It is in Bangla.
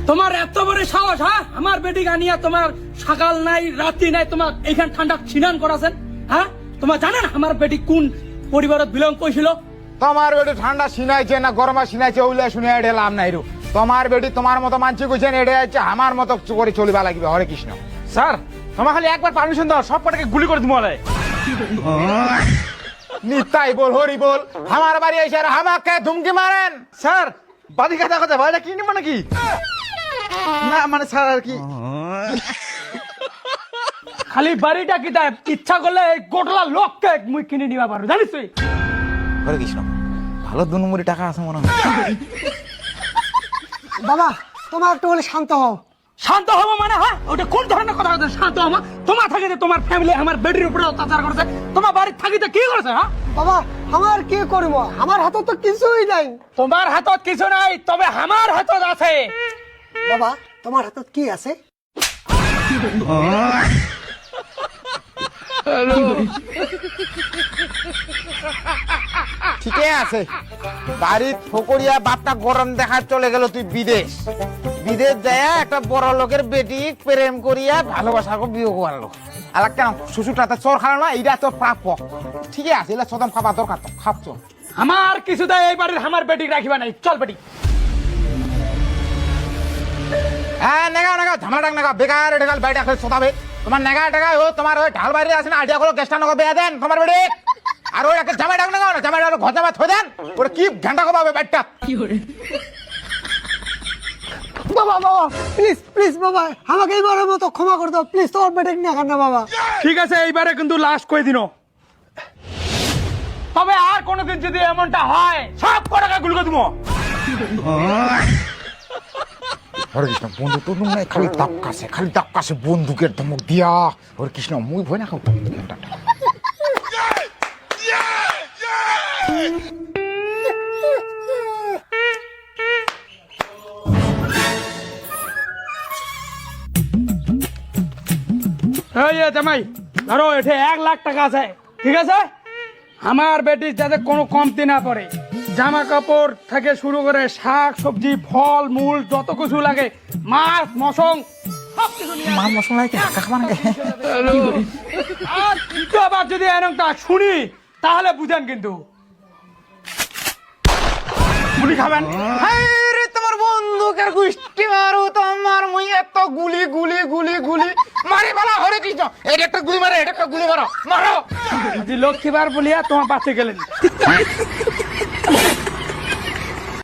তোমার এত বড় সাহস, হ্যাঁ? আমার বেটি গানিয়া তোমার সকাল নাই রাত্রি নাই তোমার এইখান ঠান্ডা ছিনান করাছেন, হ্যাঁ? তোমার জানেন আমার বেটি কোন পরিবারত বিলং কইছিল? তোমার বেটি ঠান্ডা সিনাইছে না গরমা সিনাইছে ওইলে শুনে এটা লাভ নাই রু। তোমার বেটি তোমার মতো মানছি কইছেন, এটা হচ্ছে আমার মতো করে চলিবা লাগবে। হরে কৃষ্ণ। স্যার তোমার খালি একবার পারমিশন দাও, সব কটাকে গুলি করে দিবো। নিতাই বল হরি বল, আমার বাড়ি এসে আর আমাকে ধুমকি মারেন। স্যার বাড়ি কথা কথা বাড়িটা কিনে মানে কি না মানে স্যার আর কি খালি বাড়িটা কি তাই ইচ্ছা করলে এই গোটলা লোককে মুই কিনে নিবা পারো, জানিস তুই? হরে কৃষ্ণ, ভালো 2 নম্বরে টাকা আছে মনে হয়। বাবা তোমার একটু বলে শান্ত হও। শান্ত হবো মানে, হ্যাঁ? ওটা কোন ধরনের কথা বলছো শান্ত হবো? তোমার থাকিতে তোমার ফ্যামিলি আমার বেটির উপরে অত্যাচার করেছে, তোমার বাড়ির থাকিতে কি করেছে? হ্যাঁ বাবা আমার কি করবো, আমার হাতে তো কিছুই নাই। তোমার হাতত কিছু নাই, তবে আমার হাতত আছে। বাবা তোমার হাতে কি আছে? ঠিকই আছে, বাড়ির ফকরিয়া বাপটা গরম দেখা চলে গেল তুই বিদেশ। বিদেশ যায় একটা বড় লোকের বেটি প্রেম করিয়া ভালোবাসা বিয়ে করলো। আর কেন শ্বশুরটা চোর খালো না, এইটা তোর প্রাপ্য। ঠিকই আছে, এগুলা সদম খাবার দরকার তো, খাচ্ছ। আমার কিছু দেয় এই বাড়ির আমার বেটি রাখিবা নাই, চল বেটি। হ্যাঁ নেগা নেগা ঝামেলা নেগা বেকার ঢেকাল বাড়িটা খেলে শোধাবে। তোমার নেগা টেগা ও তোমার ওই ঢাল বাইরে আছে না, আইডিয়া করো গেস্টা নগো বেয়া দেন তোমার বেড়ে। আর ওই একটা জামাই ডাক নেগা না, জামাই ডাক ঘর জামা থই দেন। ওরে কি ঘন্টা কবাবে বাড়িটা। বাবা বাবা প্লিজ প্লিজ বাবা আমাকে এইবারের মতো ক্ষমা করে দাও প্লিজ, তোমার বেটে নিয়ে খান না বাবা। ঠিক আছে, এইবারে কিন্তু লাস্ট কই দিন, তবে আর কোনোদিন যদি এমনটা হয় সব কটাকা গুলি করে দিব। হরে কৃষ্ণ, বন্ধু তো নাই, খালি দাপকাছে, খালি দাপকাছে বন্দুকের ধমক দিয়া। হরে কৃষ্ণ, মুই ভয় না খাও। এই জামাই ধরো, এঠে 1 লাখ টাকা আছে, ঠিক আছে? আমার বেটি যাতে কোনো কমতি না পড়ে, জামা কাপড় থেকে শুরু করে শাক সবজি ফল মূল যত কিছু লাগে, মাছ মশং সব কিছু নিয়ে মা মশলা কি কাকা মানে আর কিন্তু আবার যদি এরকমটা শুনি তাহলে বুঝেন কিন্তু গুলি খাবেন। রে তোমার বন্দুকের গুষ্টি মারু তোমার, মুই এত গুলি গুলি গুলি গুলি মারি বলা। হরে কৃষ্ণ, এটা একটা গুলি মারে, এটা একটা গুলি মারো মারো। লক্ষ্মীবার বলিয়া তোমার বাঁচে গেলেন।